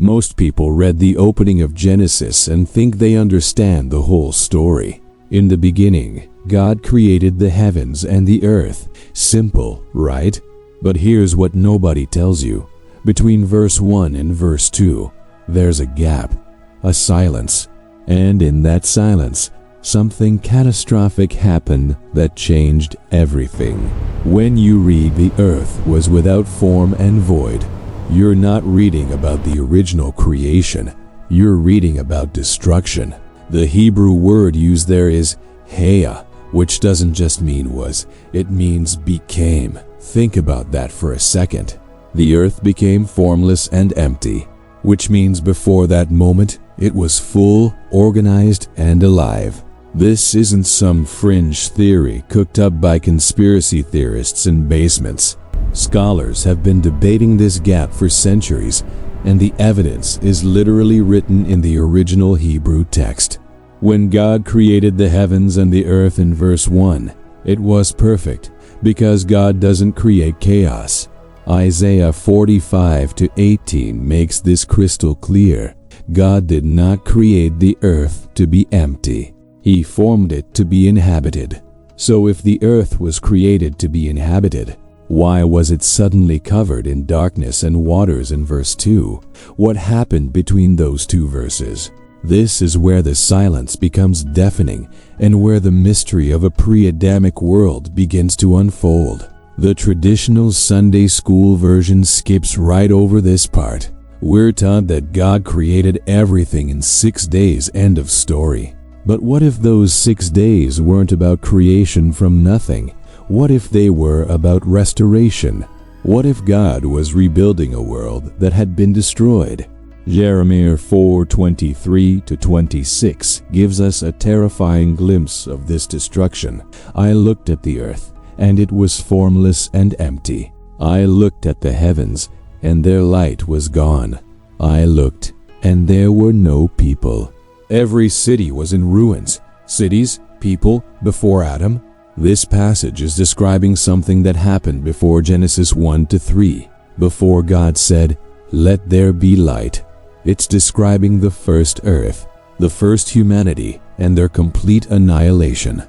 Most people read the opening of Genesis and think they understand the whole story. In the beginning, God created the heavens and the earth. Simple, right? But here's what nobody tells you. Between verse 1 and verse 2, there's a gap, a silence. And in that silence, something catastrophic happened that changed everything. When you read the earth was without form and void, you're not reading about the original creation. You're reading about destruction. The Hebrew word used there is haya, which doesn't just mean was, it means became. Think about that for a second. The earth became formless and empty, which means before that moment, it was full, organized, and alive. This isn't some fringe theory cooked up by conspiracy theorists in basements. Scholars have been debating this gap for centuries, and the evidence is literally written in the original Hebrew text. When God created the heavens and the earth in verse 1, it was perfect, because God doesn't create chaos. Isaiah 45:18 makes this crystal clear. God did not create the earth to be empty. He formed it to be inhabited. So if the earth was created to be inhabited, why was it suddenly covered in darkness and waters in verse 2? What happened between those two verses? This is where the silence becomes deafening and where the mystery of a pre-Adamic world begins to unfold. The traditional Sunday school version skips right over this part. We're taught that God created everything in 6 days, end of story. But what if those 6 days weren't about creation from nothing? What if they were about restoration? What if God was rebuilding a world that had been destroyed? Jeremiah 4:23-26 gives us a terrifying glimpse of this destruction. I looked at the earth, and it was formless and empty. I looked at the heavens, and their light was gone. I looked, and there were no people. Every city was in ruins. Cities, people, before Adam. This passage is describing something that happened before Genesis 1-3. Before God said, "Let there be light." It's describing the first earth, the first humanity, and their complete annihilation.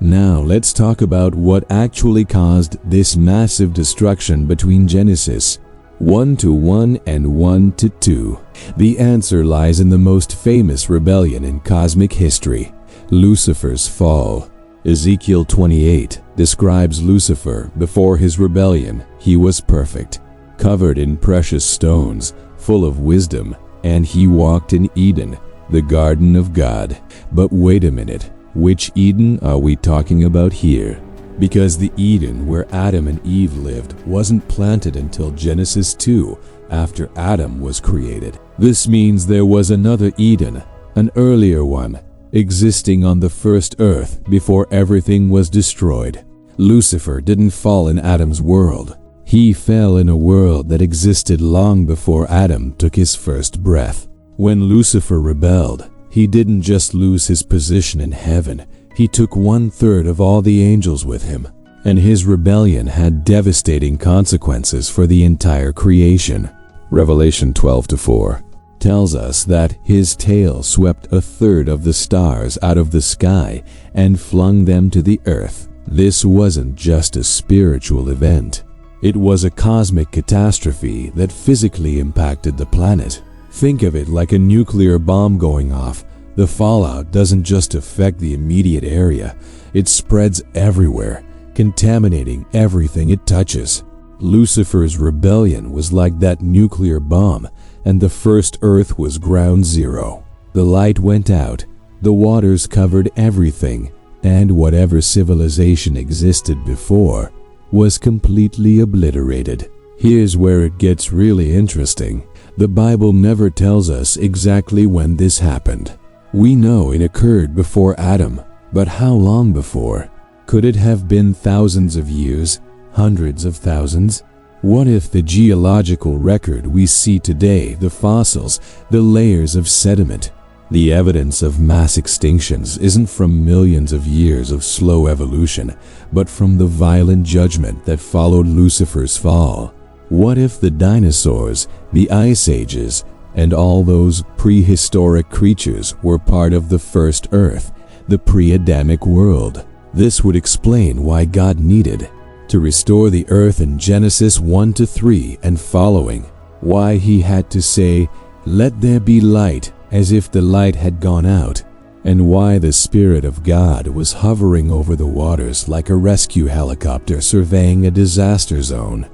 Now let's talk about what actually caused this massive destruction between Genesis 1-1 and 1-2. The answer lies in the most famous rebellion in cosmic history, Lucifer's fall. Ezekiel 28 describes Lucifer before his rebellion. He was perfect, covered in precious stones, full of wisdom, and he walked in Eden, the garden of God. But wait a minute, which Eden are we talking about here? Because the Eden where Adam and Eve lived wasn't planted until Genesis 2, after Adam was created. This means there was another Eden, an earlier one, existing on the first earth before everything was destroyed. Lucifer didn't fall in Adam's world. He fell in a world that existed long before Adam took his first breath. When Lucifer rebelled, he didn't just lose his position in heaven, he took 1/3 of all the angels with him. And his rebellion had devastating consequences for the entire creation. Revelation 12-4 tells us that his tail swept 1/3 of the stars out of the sky and flung them to the earth. This wasn't just a spiritual event. It was a cosmic catastrophe that physically impacted the planet. Think of it like a nuclear bomb going off. The fallout doesn't just affect the immediate area, it spreads everywhere, contaminating everything it touches. Lucifer's rebellion was like that nuclear bomb, and the first earth was ground zero. The light went out, the waters covered everything, and whatever civilization existed before was completely obliterated. Here's where it gets really interesting. The Bible never tells us exactly when this happened. We know it occurred before Adam, but how long before? Could it have been thousands of years, hundreds of thousands? What if the geological record we see today, the fossils, the layers of sediment, the evidence of mass extinctions isn't from millions of years of slow evolution, but from the violent judgment that followed Lucifer's fall? What if the dinosaurs, the ice ages, and all those prehistoric creatures were part of the first earth, the pre-Adamic world. This would explain why God needed to restore the earth in Genesis 1-3 and following, why he had to say, "Let there be light," as if the light had gone out, and why the Spirit of God was hovering over the waters like a rescue helicopter surveying a disaster zone.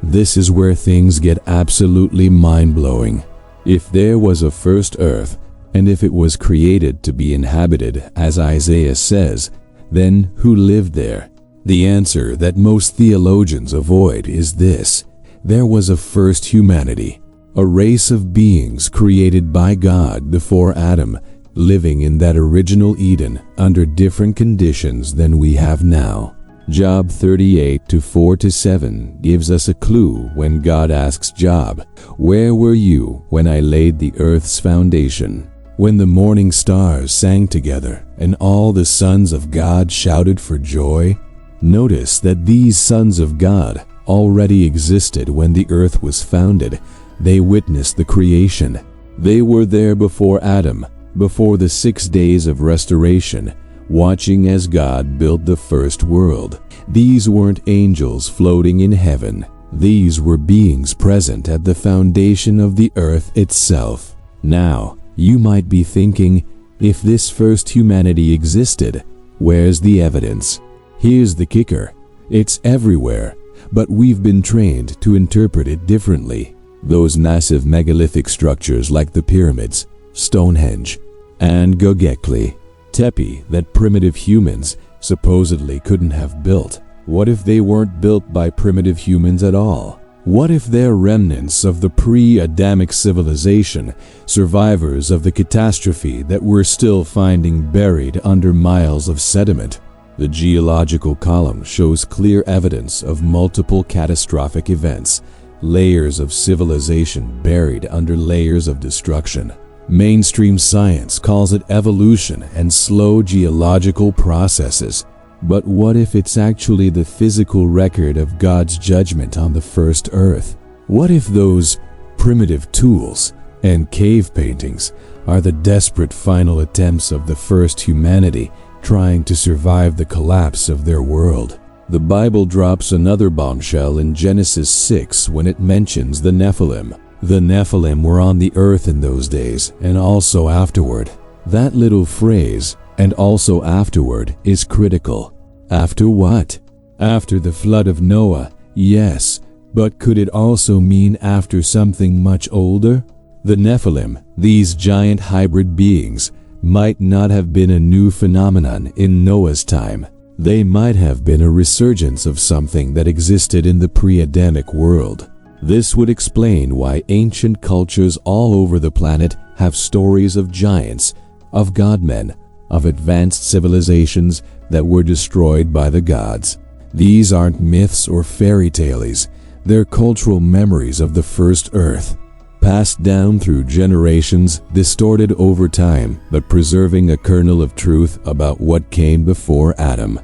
This is where things get absolutely mind-blowing. If there was a first earth, and if it was created to be inhabited, as Isaiah says, then who lived there? The answer that most theologians avoid is this: there was a first humanity, a race of beings created by God before Adam, living in that original Eden under different conditions than we have now. Job 38:4-7 gives us a clue when God asks Job, "Where were you when I laid the earth's foundation? When the morning stars sang together and all the sons of God shouted for joy?" Notice that these sons of God already existed when the earth was founded. They witnessed the creation. They were there before Adam, before the 6 days of restoration, watching as God built the first world. These weren't angels floating in heaven. These were beings present at the foundation of the earth itself. Now, you might be thinking, if this first humanity existed, where's the evidence? Here's the kicker: it's everywhere, but we've been trained to interpret it differently. Those massive megalithic structures like the pyramids, Stonehenge, and Göbekli Tepe that primitive humans supposedly couldn't have built. What if they weren't built by primitive humans at all? What if they're remnants of the pre-Adamic civilization, survivors of the catastrophe that we're still finding buried under miles of sediment? The geological column shows clear evidence of multiple catastrophic events, layers of civilization buried under layers of destruction. Mainstream science calls it evolution and slow geological processes. But what if it's actually the physical record of God's judgment on the first earth? What if those primitive tools and cave paintings are the desperate final attempts of the first humanity trying to survive the collapse of their world? The Bible drops another bombshell in Genesis 6 when it mentions the Nephilim. The Nephilim were on the earth in those days and also afterward. That little phrase, "and also afterward," is critical. After what? After the flood of Noah, yes, but could it also mean after something much older? The Nephilim, these giant hybrid beings, might not have been a new phenomenon in Noah's time. They might have been a resurgence of something that existed in the pre-Adamic world. This would explain why ancient cultures all over the planet have stories of giants, of godmen, of advanced civilizations that were destroyed by the gods. These aren't myths or fairy tales. They're cultural memories of the first earth, passed down through generations, distorted over time, but preserving a kernel of truth about what came before Adam.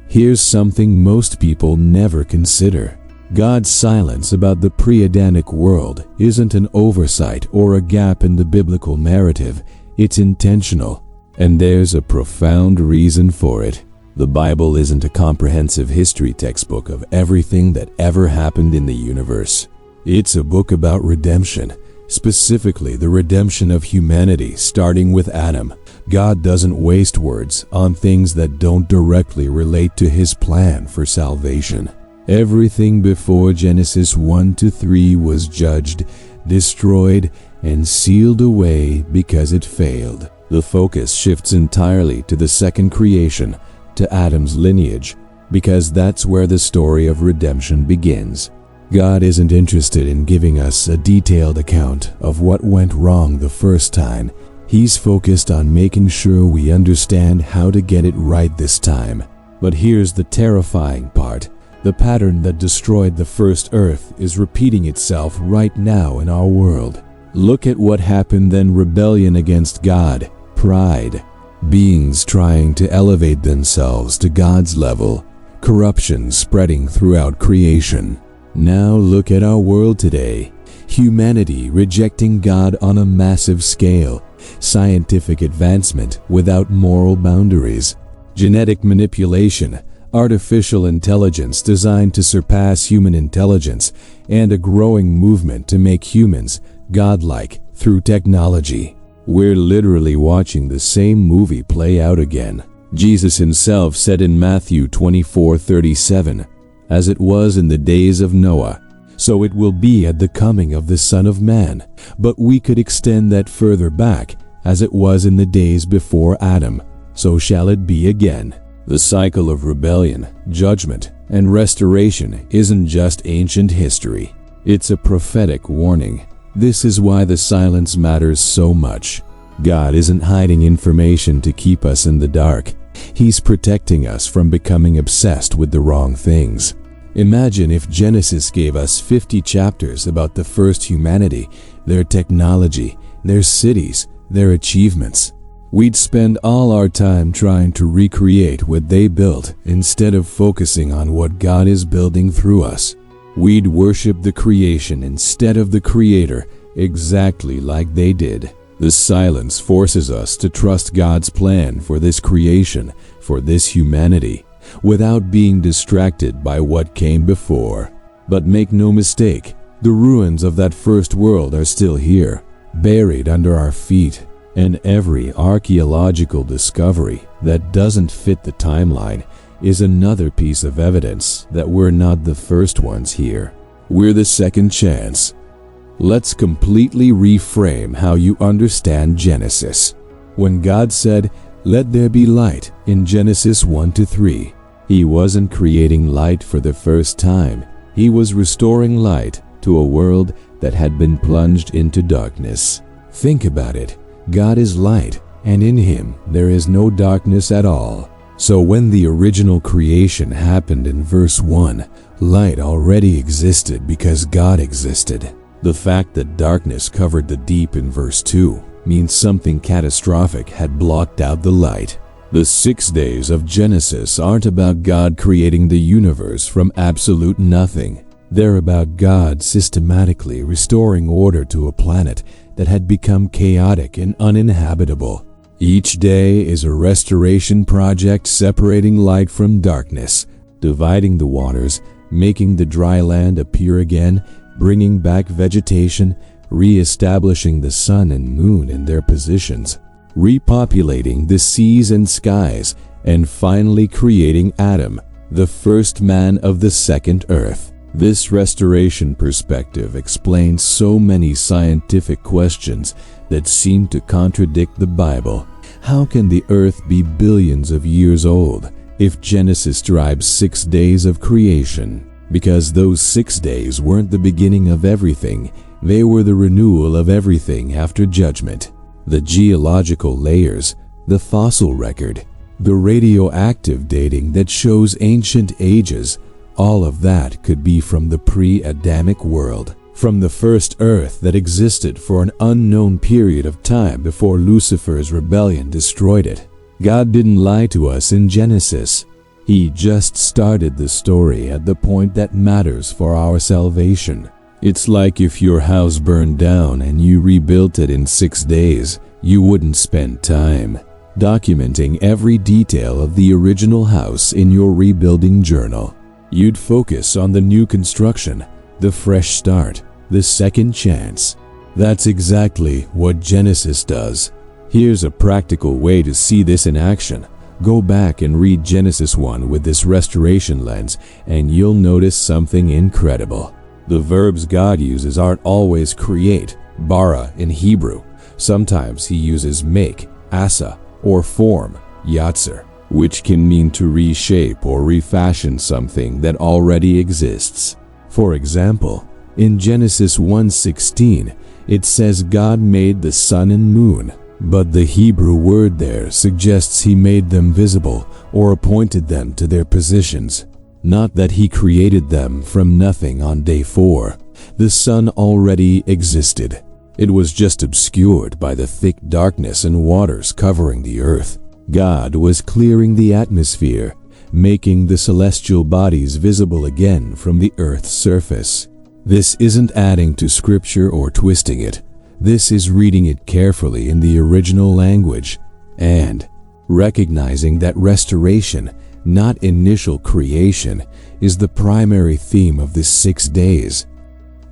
Here's something most people never consider. God's silence about the pre-Adamic world isn't an oversight or a gap in the biblical narrative. It's intentional, and there's a profound reason for it. The Bible isn't a comprehensive history textbook of everything that ever happened in the universe. It's a book about redemption, specifically the redemption of humanity, starting with Adam. God doesn't waste words on things that don't directly relate to his plan for salvation. Everything before Genesis 1-3 was judged, destroyed, and sealed away because it failed. The focus shifts entirely to the second creation, to Adam's lineage, because that's where the story of redemption begins. God isn't interested in giving us a detailed account of what went wrong the first time. He's focused on making sure we understand how to get it right this time. But here's the terrifying part. The pattern that destroyed the first earth is repeating itself right now in our world. Look at what happened then: rebellion against God, pride, beings trying to elevate themselves to God's level, corruption spreading throughout creation. Now look at our world today. humanity rejecting God on a massive scale, scientific advancement without moral boundaries, genetic manipulation, artificial intelligence designed to surpass human intelligence, and a growing movement to make humans godlike through technology. We're literally watching the same movie play out again. Jesus himself said in Matthew 24:37, "As it was in the days of Noah, so it will be at the coming of the Son of Man." But we could extend that further back. As it was in the days before Adam, so shall it be again. The cycle of rebellion, judgment, and restoration isn't just ancient history. It's a prophetic warning. This is why the silence matters so much. God isn't hiding information to keep us in the dark. He's protecting us from becoming obsessed with the wrong things. Imagine if Genesis gave us 50 chapters about the first humanity, their technology, their cities, their achievements. We'd spend all our time trying to recreate what they built instead of focusing on what God is building through us. We'd worship the creation instead of the Creator, exactly like they did. The silence forces us to trust God's plan for this creation, for this humanity, without being distracted by what came before. But make no mistake, the ruins of that first world are still here, buried under our feet, and every archaeological discovery that doesn't fit the timeline is another piece of evidence that we're not the first ones here. We're the second chance. Let's completely reframe how you understand Genesis. When God said, "Let there be light," in Genesis 1-3, He wasn't creating light for the first time. He was restoring light to a world that had been plunged into darkness. Think about it. God is light, and in Him there is no darkness at all. So when the original creation happened in verse 1, light already existed because God existed. The fact that darkness covered the deep in verse 2 means something catastrophic had blocked out the light. The 6 days of Genesis aren't about God creating the universe from absolute nothing. They're about God systematically restoring order to a planet that had become chaotic and uninhabitable. Each day is a restoration project separating light from darkness, dividing the waters, making the dry land appear again, bringing back vegetation, re-establishing the sun and moon in their positions, repopulating the seas and skies, and finally creating Adam, the first man of the second earth. This restoration perspective explains so many scientific questions that seem to contradict the Bible. How can the earth be billions of years old if Genesis describes 6 days of creation? Because those 6 days weren't the beginning of everything, they were the renewal of everything after judgment. The geological layers, the fossil record, the radioactive dating that shows ancient ages, all of that could be from the pre-Adamic world, from the first earth that existed for an unknown period of time before Lucifer's rebellion destroyed it. God didn't lie to us in Genesis. He just started the story at the point that matters for our salvation. It's like if your house burned down and you rebuilt it in 6 days, you wouldn't spend time documenting every detail of the original house in your rebuilding journal. You'd focus on the new construction, the fresh start, the second chance. That's exactly what Genesis does. Here's a practical way to see this in action. Go back and read Genesis 1 with this restoration lens, and you'll notice something incredible. The verbs God uses aren't always create, bara in Hebrew. Sometimes He uses make, asa, or form, yatzer, which can mean to reshape or refashion something that already exists. For example, in Genesis 1:16, it says God made the sun and moon, but the Hebrew word there suggests He made them visible or appointed them to their positions, not that He created them from nothing on day 4. The sun already existed. It was just obscured by the thick darkness and waters covering the earth. God was clearing the atmosphere, making the celestial bodies visible again from the earth's surface. This isn't adding to scripture or twisting it. This is reading it carefully in the original language and recognizing that restoration, not initial creation, is the primary theme of the 6 days.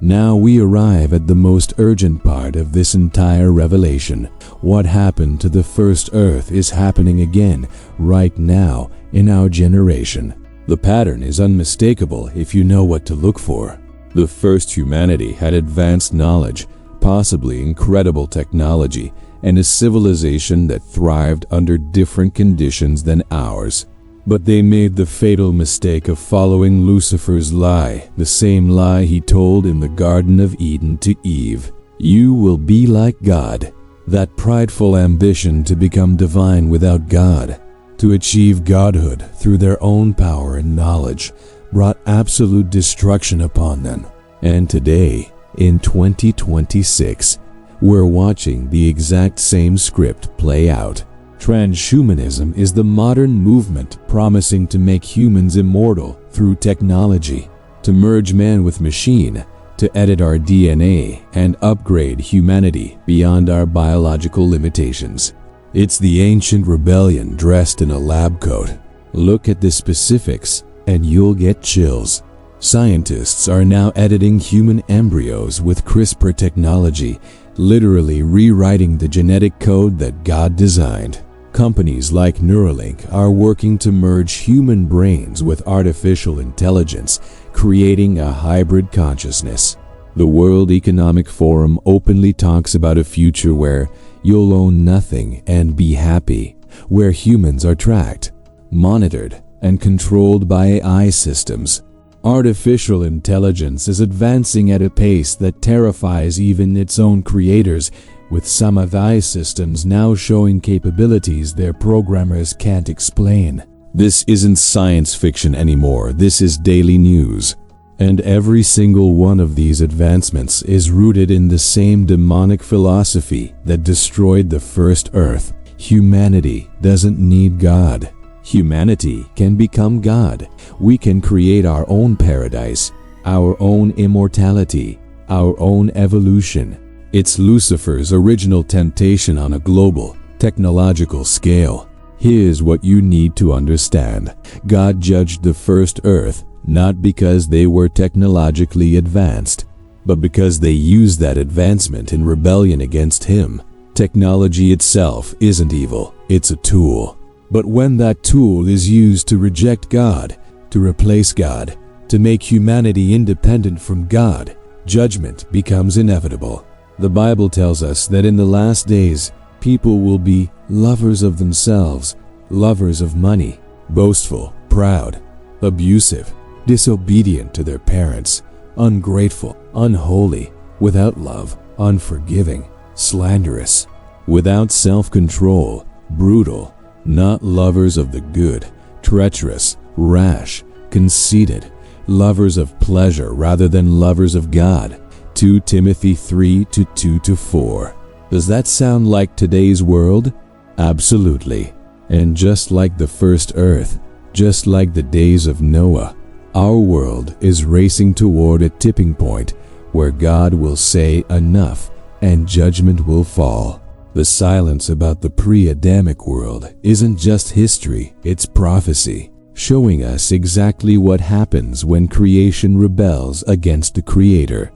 Now we arrive at the most urgent part of this entire revelation. What happened to the first earth is happening again, right now, in our generation. The pattern is unmistakable if you know what to look for. The first humanity had advanced knowledge, possibly incredible technology, and a civilization that thrived under different conditions than ours. But they made the fatal mistake of following Lucifer's lie, the same lie he told in the Garden of Eden to Eve. You will be like God. That prideful ambition to become divine without God, to achieve godhood through their own power and knowledge, brought absolute destruction upon them. And today, in 2026, we're watching the exact same script play out. Transhumanism is the modern movement promising to make humans immortal through technology, to merge man with machine, to edit our DNA and upgrade humanity beyond our biological limitations. It's the ancient rebellion dressed in a lab coat. Look at the specifics and you'll get chills. Scientists are now editing human embryos with CRISPR technology, literally rewriting the genetic code that God designed. Companies like Neuralink are working to merge human brains with artificial intelligence, creating a hybrid consciousness. The World Economic Forum openly talks about a future where you'll own nothing and be happy, where humans are tracked, monitored, and controlled by AI systems. Artificial intelligence is advancing at a pace that terrifies even its own creators, with some AI systems now showing capabilities their programmers can't explain. This isn't science fiction anymore, this is daily news. And every single one of these advancements is rooted in the same demonic philosophy that destroyed the first earth. Humanity doesn't need God. Humanity can become God. We can create our own paradise, our own immortality, our evolution. Evolution. It's Lucifer's original temptation on a global, technological scale. Here's what you need to understand. God judged the first earth not because they were technologically advanced, but because they used that advancement in rebellion against Him. Technology itself isn't evil, it's a tool. But when that tool is used to reject God, to replace God, to make humanity independent from God, judgment becomes inevitable. The Bible tells us that in the last days, people will be lovers of themselves, lovers of money, boastful, proud, abusive, disobedient to their parents, ungrateful, unholy, without love, unforgiving, slanderous, without self-control, brutal, not lovers of the good, treacherous, rash, conceited, lovers of pleasure rather than lovers of God. 2 Timothy 3:2-4. Does that sound like today's world? Absolutely. And just like the first earth, just like the days of Noah, our world is racing toward a tipping point where God will say enough and judgment will fall. The silence about the pre-Adamic world isn't just history, it's prophecy, showing us exactly what happens when creation rebels against the Creator.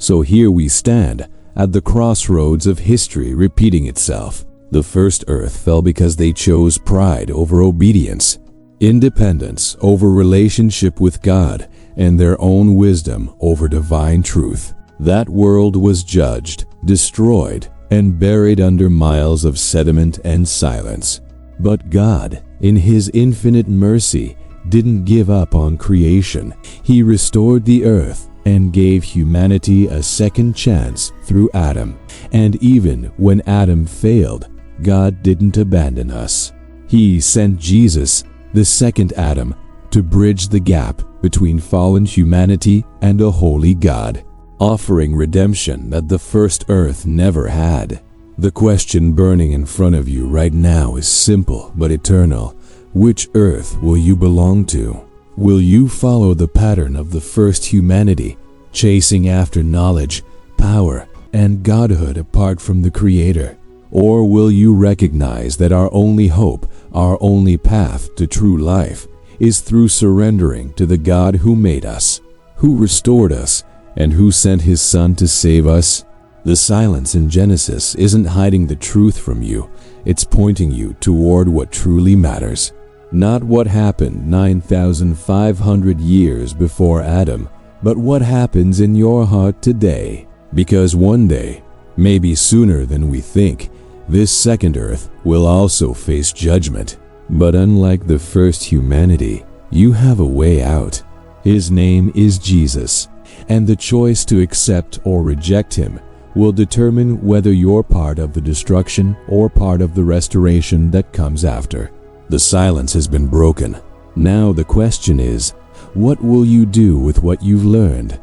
So here we stand, at the crossroads of history repeating itself. The first earth fell because they chose pride over obedience, independence over relationship with God, and their own wisdom over divine truth. That world was judged, destroyed, and buried under miles of sediment and silence. But God, in His infinite mercy, didn't give up on creation. He restored the earth and gave humanity a second chance through Adam. And even when Adam failed, God didn't abandon us. He sent Jesus, the second Adam, to bridge the gap between fallen humanity and a holy God, offering redemption that the first earth never had. The question burning in front of you right now is simple but eternal. Which earth will you belong to? Will you follow the pattern of the first humanity, chasing after knowledge, power, and godhood apart from the Creator? Or will you recognize that our only hope, our only path to true life, is through surrendering to the God who made us, who restored us, and who sent His Son to save us? The silence in Genesis isn't hiding the truth from you, it's pointing you toward what truly matters. Not what happened 9,500 years before Adam, but what happens in your heart today. Because one day, maybe sooner than we think, this second earth will also face judgment. But unlike the first humanity, you have a way out. His name is Jesus, and the choice to accept or reject Him will determine whether you're part of the destruction or part of the restoration that comes after. The silence has been broken. Now the question is, what will you do with what you've learned?